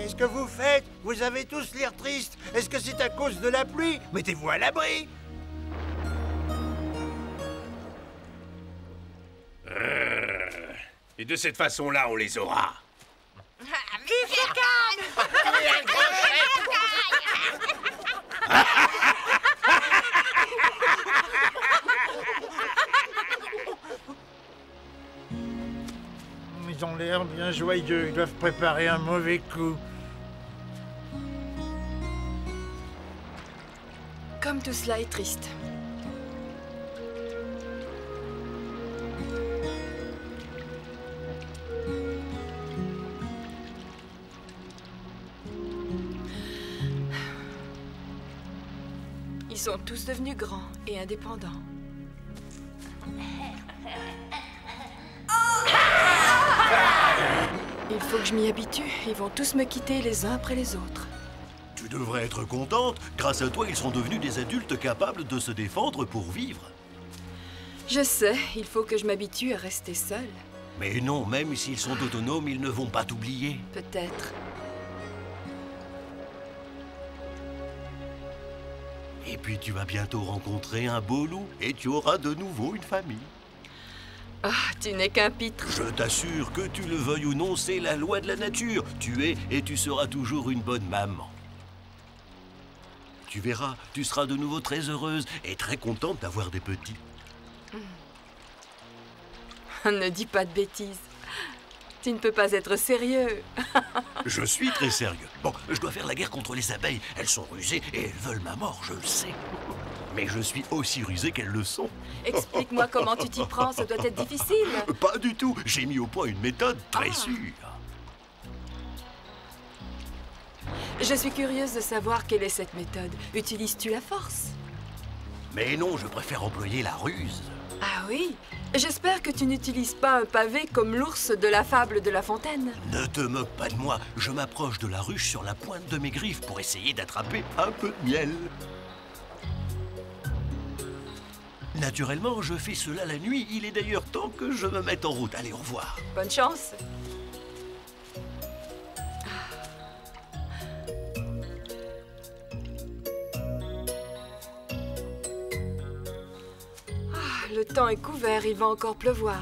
Qu'est-ce que vous faites? Vous avez tous l'air triste. Est-ce que c'est à cause de la pluie? Mettez-vous à l'abri. Et de cette façon-là, on les aura. Vive Cannes! Ils ont l'air bien joyeux. Ils doivent préparer un mauvais coup. Comme tout cela est triste. Ils sont tous devenus grands et indépendants. Il faut que je m'y habitue. Ils vont tous me quitter les uns après les autres. Tu devrais être contente. Grâce à toi, ils sont devenus des adultes capables de se défendre pour vivre. Je sais, il faut que je m'habitue à rester seule. Mais non, même s'ils sont autonomes, ils ne vont pas t'oublier. Peut-être. Et puis tu vas bientôt rencontrer un beau loup et tu auras de nouveau une famille. Ah, tu n'es qu'un pitre. Je t'assure, que tu le veuilles ou non, c'est la loi de la nature. Tu es et tu seras toujours une bonne maman. Tu verras, tu seras de nouveau très heureuse et très contente d'avoir des petits. Ne dis pas de bêtises. Tu ne peux pas être sérieux. Je suis très sérieux. Bon, je dois faire la guerre contre les abeilles. Elles sont rusées et elles veulent ma mort, je le sais. Mais je suis aussi rusé qu'elles le sont. Explique-moi comment tu t'y prends, ça doit être difficile. Pas du tout. J'ai mis au point une méthode très sûre. Je suis curieuse de savoir quelle est cette méthode. Utilises-tu la force? Mais non, je préfère employer la ruse. Ah oui? J'espère que tu n'utilises pas un pavé comme l'ours de la fable de La Fontaine. Ne te moque pas de moi. Je m'approche de la ruche sur la pointe de mes griffes pour essayer d'attraper un peu de miel. Naturellement, je fais cela la nuit. Il est d'ailleurs temps que je me mette en route. Allez, au revoir. Bonne chance. Le temps est couvert, il va encore pleuvoir.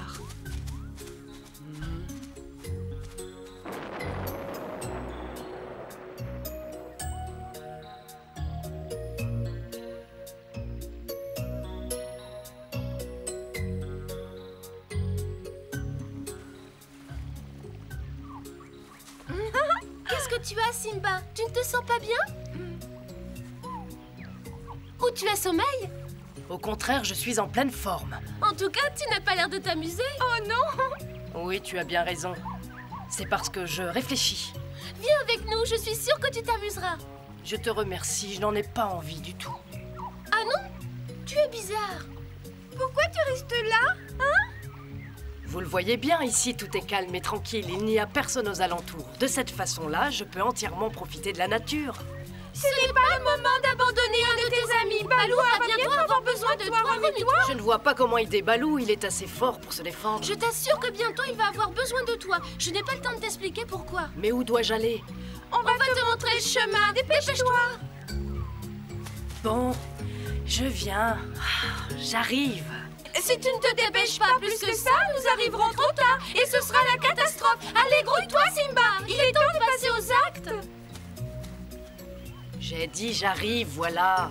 Qu'est-ce que tu as, Simba? Tu ne te sens pas bien? Ou tu as sommeil? Au contraire, je suis en pleine forme. En tout cas, tu n'as pas l'air de t'amuser. Oh non! Oui, tu as bien raison. C'est parce que je réfléchis. Viens avec nous, je suis sûre que tu t'amuseras. Je te remercie, je n'en ai pas envie du tout. Ah non? Tu es bizarre. Pourquoi tu restes là? Hein? Vous le voyez bien, ici tout est calme et tranquille, il n'y a personne aux alentours. De cette façon-là, je peux entièrement profiter de la nature. Ce n'est pas le moment d'abandonner un de tes amis. Balou va bientôt avoir besoin de toi, remue-toi. Je ne vois pas comment aider Balou, il est assez fort pour se défendre. Je t'assure que bientôt il va avoir besoin de toi. Je n'ai pas le temps de t'expliquer pourquoi. Mais où dois-je aller? On va te montrer le chemin, dépêche-toi. Bon, je viens. J'arrive. Si tu ne te dépêches pas plus que ça, nous arriverons trop tard et ce sera la catastrophe. Allez, grouille-toi, Simba. Il est temps de passer aux actes. J'ai dit j'arrive, voilà.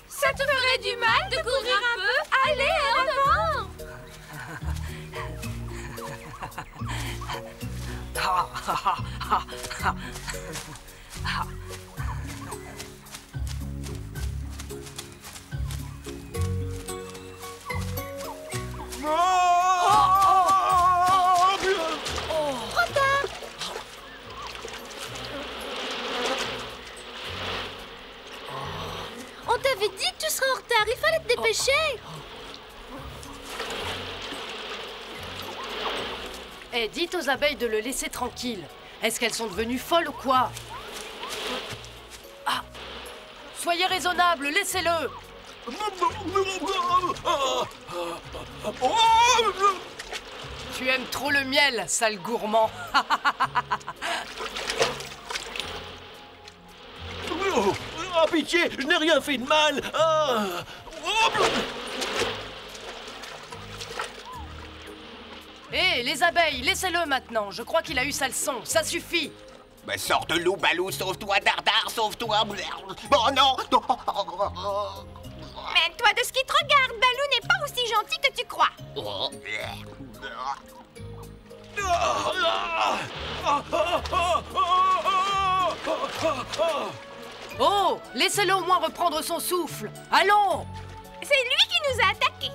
Ça te ferait du mal de courir un peu? Allez, en avant! On t'avait dit que tu serais en retard, il fallait te dépêcher. Eh, dites aux abeilles de le laisser tranquille. Est-ce qu'elles sont devenues folles ou quoi? Ah! Soyez raisonnables, laissez-le! Tu aimes trop le miel, sale gourmand. Oh, pitié, je n'ai rien fait de mal. Hé, les abeilles, laissez-le maintenant. Je crois qu'il a eu sa leçon. Ça suffit. Mais sors de l'eau, Balou, sauve-toi, Dardar, sauve-toi. Oh non, non. Mais toi, de ce qui te regarde, Balou n'est pas aussi gentil que tu crois. Oh, laissez-le au moins reprendre son souffle. Allons. C'est lui qui nous a attaqués.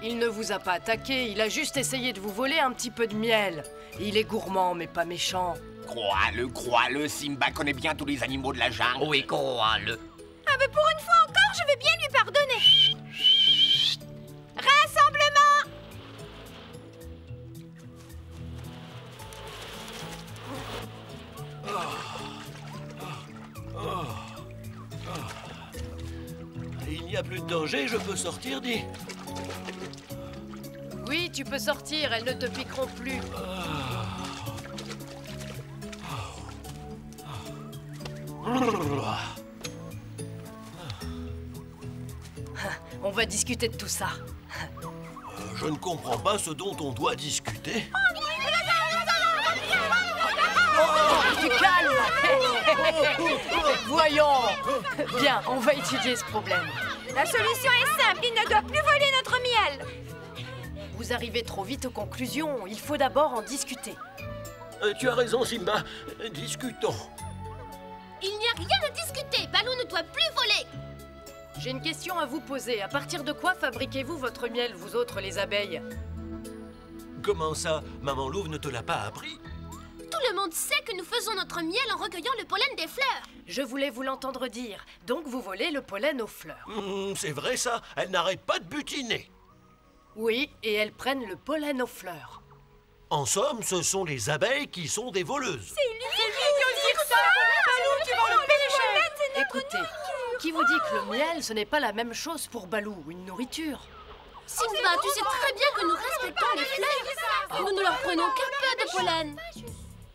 Il ne vous a pas attaqué, il a juste essayé de vous voler un petit peu de miel. Il est gourmand, mais pas méchant. Crois-le, Simba connaît bien tous les animaux de la jungle. Oui, crois-le. Ah, mais pour une fois encore, je vais bien lui pardonner. Rassemblement. Il n'y a plus de danger, je peux sortir, dis. Oui, tu peux sortir, elles ne te piqueront plus. On va discuter de tout ça. Je ne comprends pas ce dont on doit discuter. Du calme. Voyons. Bien, on va étudier ce problème. La solution est simple, il ne doit plus voler notre miel. Vous arrivez trop vite aux conclusions. Il faut d'abord en discuter. Tu as raison, Simba. Discutons. Il n'y a rien à discuter, Balou ne doit plus voler. J'ai une question à vous poser. À partir de quoi fabriquez-vous votre miel, vous autres, les abeilles? Comment ça? Maman Louve ne te l'a pas appris? Tout le monde sait que nous faisons notre miel en recueillant le pollen des fleurs. Je voulais vous l'entendre dire. Donc vous volez le pollen aux fleurs. C'est vrai ça, elle n'arrête pas de butiner. Oui, et elles prennent le pollen aux fleurs. En somme, ce sont les abeilles qui sont des voleuses. Écoutez, qui vous dit que le miel, ce n'est pas la même chose pour Balou, une nourriture? Simba, tu sais très bien que nous respectons les fleurs. Nous ne leur prenons qu'un peu de pollen.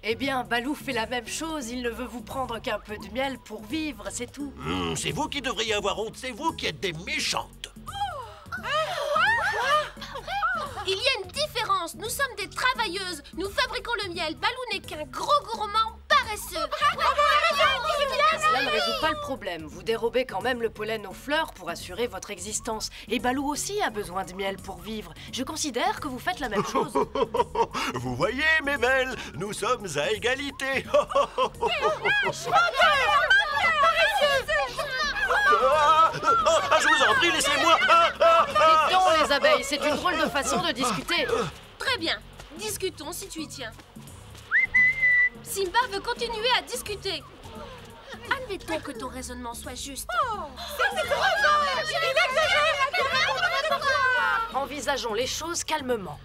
Eh bien, Balou fait la même chose. Il ne veut vous prendre qu'un peu de miel pour vivre, c'est tout. C'est vous qui devriez avoir honte, c'est vous qui êtes des méchantes. Il y a une différence. Nous sommes des travailleuses. Nous fabriquons le miel. Balou n'est qu'un gros gourmand paresseux. Cela ne résout pas le problème. Vous dérobez quand même le pollen aux fleurs pour assurer votre existence. Et Balou aussi a besoin de miel pour vivre. Je considère que vous faites la même chose. Vous voyez, mes belles, nous sommes à égalité. Je vous en prie, laissez-moi. Dites donc, les abeilles, c'est une drôle de façon de discuter. Très bien. Discutons si tu y tiens. Simba veut continuer à discuter. Admettons que ton raisonnement soit juste. Envisageons les choses calmement.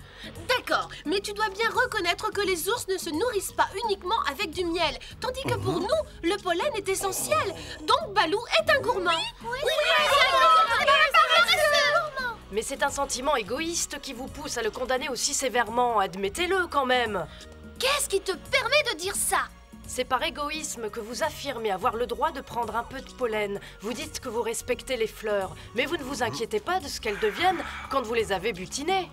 D'accord, mais tu dois bien reconnaître que les ours ne se nourrissent pas uniquement avec du miel, tandis que pour nous, le pollen est essentiel. Donc Balou est un gourmand. Mais c'est un sentiment égoïste qui vous pousse à le condamner aussi sévèrement. Admettez-le quand même. Qu'est-ce qui te permet de dire ça? C'est par égoïsme que vous affirmez avoir le droit de prendre un peu de pollen. Vous dites que vous respectez les fleurs, mais vous ne vous inquiétez pas de ce qu'elles deviennent quand vous les avez butinées.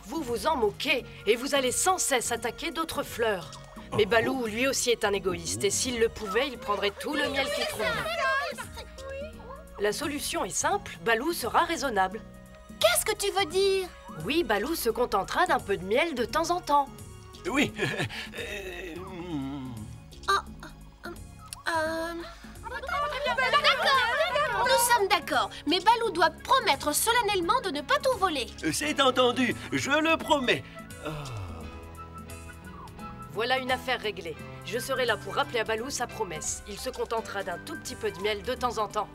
Vous vous en moquez et vous allez sans cesse attaquer d'autres fleurs. Mais Balou, lui aussi, est un égoïste et s'il le pouvait, il prendrait tout le miel qu'il trouve. La solution est simple, Balou sera raisonnable. Qu'est-ce que tu veux dire? Oui, Balou se contentera d'un peu de miel de temps en temps. Oui. D'accord. Nous sommes d'accord, mais Balou doit promettre solennellement de ne pas tout voler. C'est entendu, je le promets. Voilà une affaire réglée. Je serai là pour rappeler à Balou sa promesse. Il se contentera d'un tout petit peu de miel de temps en temps.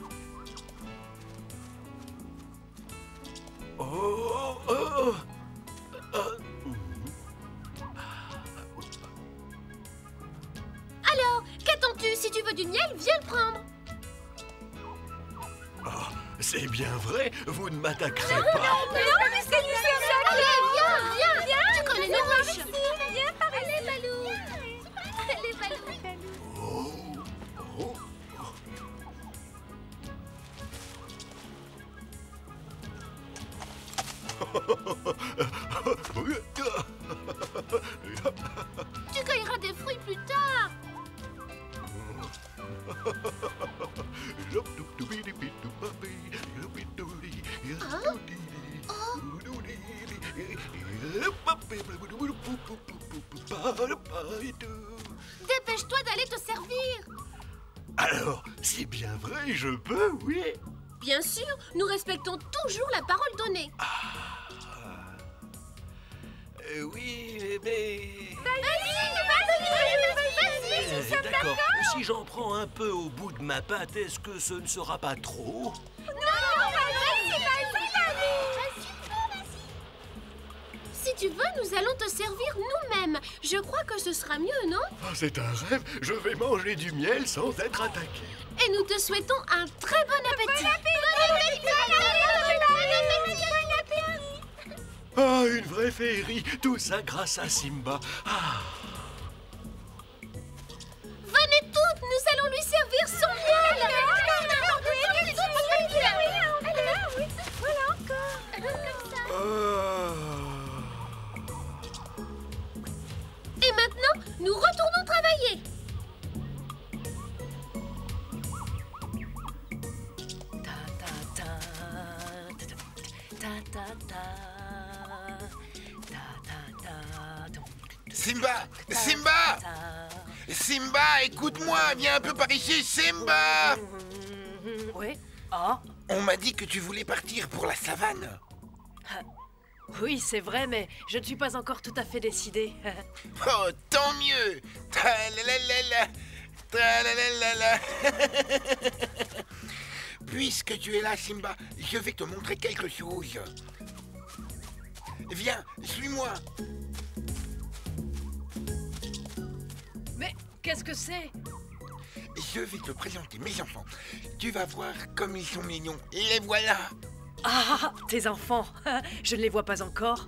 Alors, qu'attends-tu? Si tu veux du miel, viens le prendre. C'est bien vrai, vous ne m'attaquerez pas. Allez, viens. Tu connais nos ruches. Viens par ici. Allez, Balou. Allez, Balou. Tu cueilleras des fruits plus tard. Dépêche-toi d'aller te servir. Alors, c'est bien vrai, je peux, oui. Bien sûr, nous respectons toujours la parole donnée. Oui, mais... Vas-y. D'accord, si j'en prends un peu au bout de ma patte, est-ce que ce ne sera pas trop? Si tu veux, nous allons te servir nous-mêmes. Je crois que ce sera mieux, non? Ah, c'est un rêve, je vais manger du miel sans être attaqué. Et nous te souhaitons un très bon appétit. Ah, une vraie féerie, tout ça grâce à Simba. Ah. Venez toutes, nous allons lui servir son miel. Voilà encore. Comme ça. Et maintenant, nous retournons travailler. Simba! Simba! Simba, écoute-moi, viens un peu par ici, Simba! Oui. Ah, On m'a dit que tu voulais partir pour la savane. oui, c'est vrai, mais je ne suis pas encore tout à fait décidée. Oh, tant mieux! Tralalala, tralalala. Puisque tu es là, Simba, je vais te montrer quelque chose. Viens, suis-moi. Mais qu'est-ce que c'est? Je vais te présenter mes enfants. Tu vas voir comme ils sont mignons. Les voilà. Ah, tes enfants. Je ne les vois pas encore.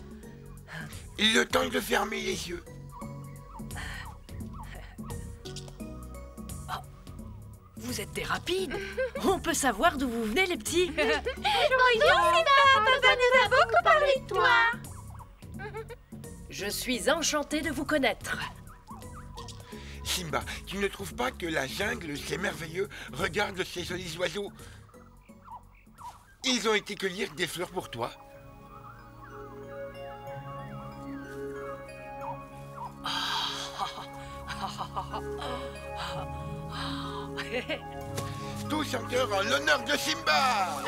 Le temps de fermer les yeux. Vous êtes des rapides. On peut savoir d'où vous venez, les petits. Bonjour, papa nous a beaucoup parlé de toi. Je suis enchantée de vous connaître. Simba, tu ne trouves pas que la jungle, c'est merveilleux? Regarde ces jolis oiseaux. Ils ont été cueillir des fleurs pour toi. Tous en chœur en l'honneur de Simba.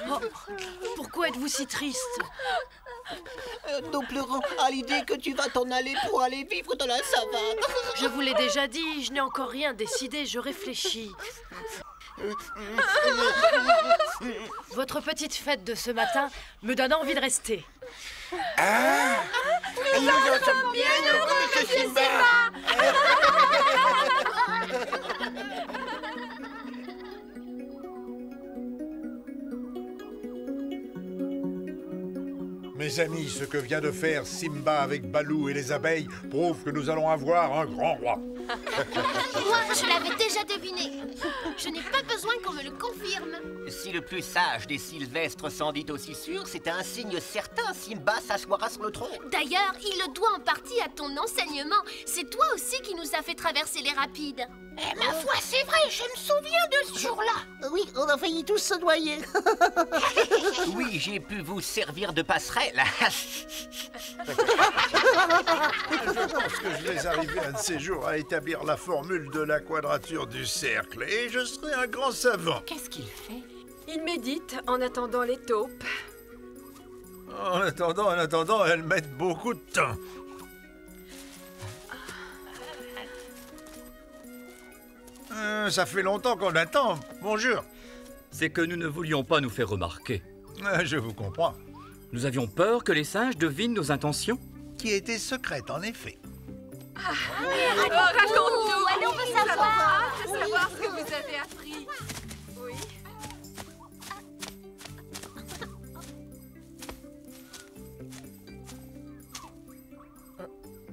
Oh, pourquoi êtes-vous si triste? Nous pleurons à l'idée que tu vas t'en aller pour aller vivre dans la savane. Je vous l'ai déjà dit, je n'ai encore rien décidé, je réfléchis. Votre petite fête de ce matin me donne envie de rester. Nous en sommes bien heureux, monsieur Simba. Mes amis, ce que vient de faire Simba avec Balou et les abeilles prouve que nous allons avoir un grand roi. Moi, je l'avais déjà deviné. Je n'ai pas besoin qu'on me le confirme. Si le plus sage des Sylvestres s'en dit aussi sûr, c'est un signe certain. Simba s'assoira sur le trône. D'ailleurs, il le doit en partie à ton enseignement. C'est toi aussi qui nous as fait traverser les rapides. Ma foi, c'est vrai, je me souviens de ce jour-là. Oui, on a failli tous se noyer. Oui, j'ai pu vous servir de passerelle. Je pense que je vais arriver un de ces jours à établir la formule de la quadrature du cercle et je serai un grand savant. Qu'est-ce qu'il fait? Il médite en attendant les taupes. En attendant, elles mettent beaucoup de temps. Ça fait longtemps qu'on attend, bonjour. C'est que nous ne voulions pas nous faire remarquer. Je vous comprends. Nous avions peur que les singes devinent nos intentions. Qui était secrète, en effet. Raconte-nous! Allez, on veut savoir. De savoir ce que vous avez appris. Oui.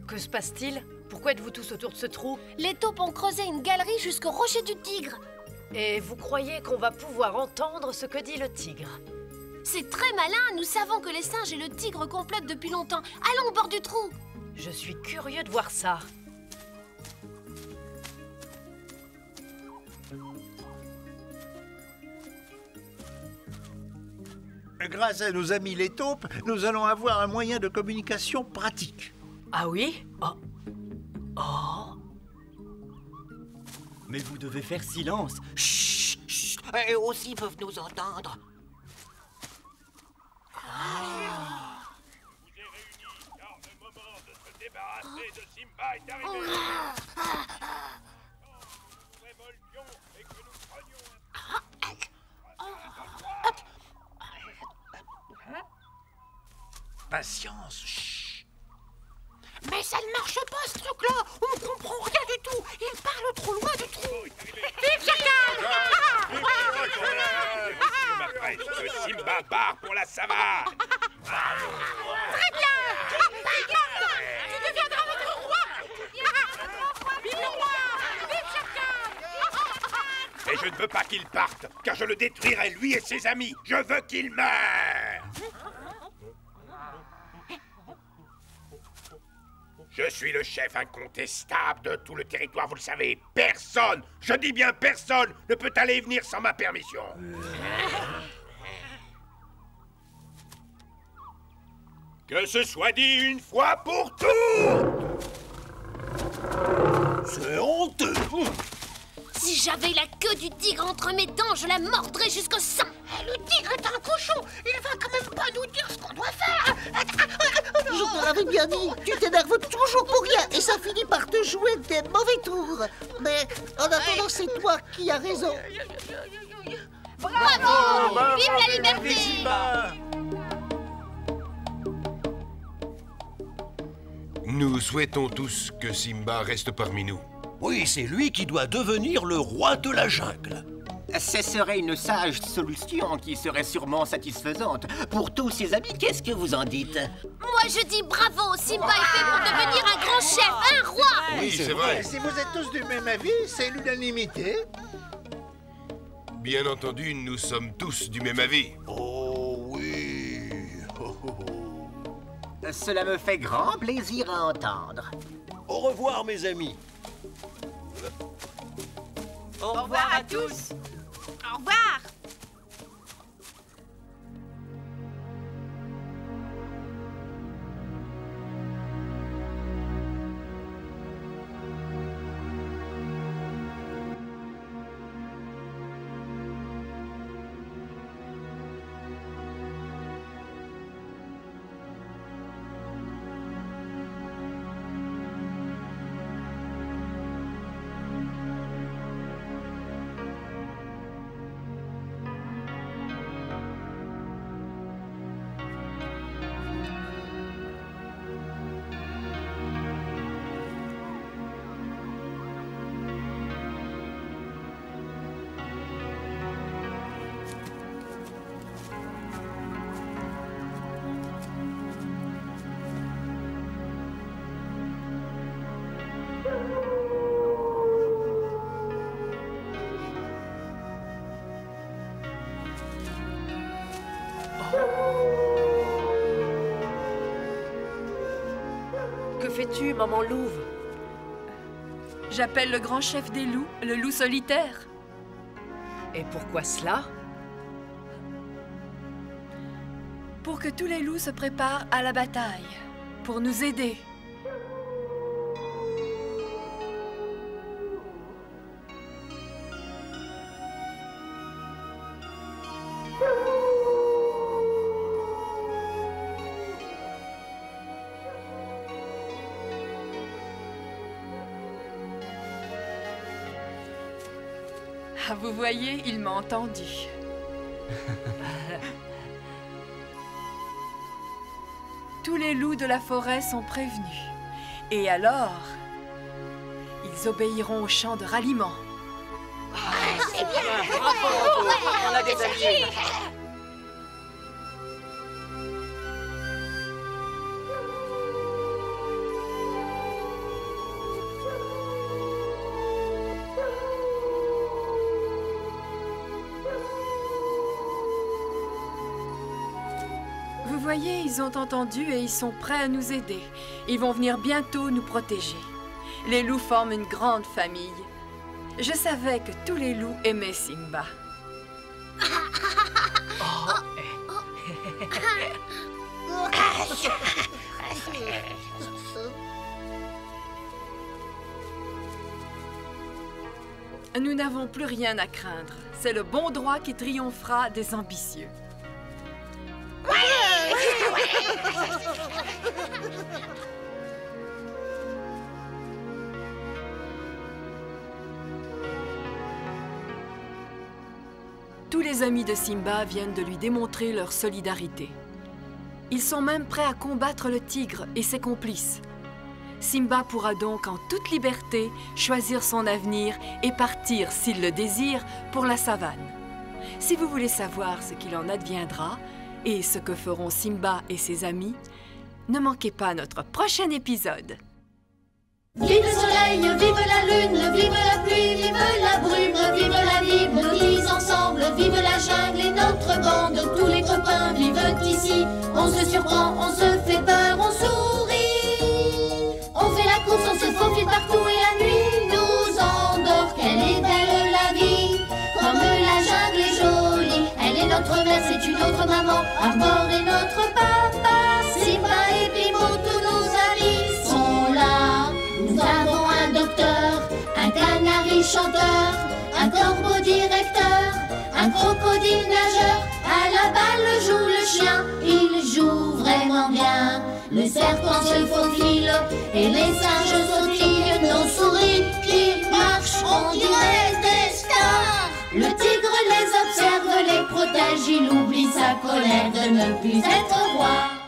Que se passe-t-il? Pourquoi êtes-vous tous autour de ce trou? Les taupes ont creusé une galerie jusqu'au rocher du tigre. Et vous croyez qu'on va pouvoir entendre ce que dit le tigre? C'est très malin, nous savons que les singes et le tigre complotent depuis longtemps. Allons au bord du trou. Je suis curieux de voir ça. Grâce à nos amis les taupes, nous allons avoir un moyen de communication pratique. Ah oui? Oh. Mais vous devez faire silence. Chut, chut. Eux aussi peuvent nous entendre. Patience, chut. Mais ça ne marche pas, ce truc-là. On comprend rien du tout. Il parle trop loin du trou. Vive Chacal! Je m'apprête que Simba part pour la savane. Très bien! Tu deviendras notre roi! Vive le roi! Vive Chacal! Et je ne veux pas qu'il parte, car je le détruirai, lui et ses amis. Je veux qu'il meure. Je suis le chef incontestable de tout le territoire, vous le savez. Personne, je dis bien personne, ne peut aller et venir sans ma permission. Que ce soit dit une fois pour toutes. C'est honteux. Si j'avais la queue du tigre entre mes dents, je la mordrais jusqu'au sang. Le tigre est un cochon. Il va quand même pas nous dire ce qu'on doit faire. Je te l'avais bien dit, tu t'énerves toujours pour rien et ça finit par te jouer des mauvais tours. Mais en attendant, c'est toi qui as raison. Bravo! Vive la liberté! Nous souhaitons tous que Simba reste parmi nous. Oui, c'est lui qui doit devenir le roi de la jungle. Ce serait une sage solution qui serait sûrement satisfaisante. Pour tous ses amis, qu'est-ce que vous en dites? Moi, je dis bravo! Simba est fait pour devenir un grand chef, un roi! Oui, c'est vrai. Si vous êtes tous du même avis, c'est l'unanimité. Bien entendu, nous sommes tous du même avis. Oh oui. Cela me fait grand plaisir à entendre. Au revoir, mes amis. Au revoir à tous! Au revoir! fais-tu, maman louve? J'appelle le grand chef des loups, le loup solitaire. Et pourquoi cela? Pour que tous les loups se préparent à la bataille, pour nous aider. Ah, vous voyez, il m'a entendu. Tous les loups de la forêt sont prévenus. Et alors, ils obéiront au chant de ralliement. C'est bien. Bravo, on a des alliés. Vous voyez, ils ont entendu et ils sont prêts à nous aider. Ils vont venir bientôt nous protéger. Les loups forment une grande famille. Je savais que tous les loups aimaient Simba. Nous n'avons plus rien à craindre. C'est le bon droit qui triomphera des ambitieux. Tous les amis de Simba viennent de lui démontrer leur solidarité. Ils sont même prêts à combattre le tigre et ses complices. Simba pourra donc en toute liberté choisir son avenir et partir, s'il le désire, pour la savane. Si vous voulez savoir ce qu'il en adviendra et ce que feront Simba et ses amis, ne manquez pas notre prochain épisode. Vive le soleil, vive la lune, vive la pluie, vive la brume, vive la vie, nous tous ensemble, vive la jungle et notre bande, tous les copains vivent ici, on se surprend, on se fait peur, on sourit, on fait la course, on se faufile partout et la nuit nous endort, quelle est belle la vie, comme la jungle est jolie, elle est notre mère, c'est une autre maman, Arbor est notre papa, Simba et Bimbo, tous nos amis sont là. Nous avons un docteur, un canari chanteur, un corbeau directeur, un crocodile nageur. À la balle joue le chien, il joue vraiment bien. Le serpent se faufile et les singes sautillent. Nos souris qui marchent, on dirait des stars. Le tigre les observe, les protège, il oublie sa colère de ne plus être roi.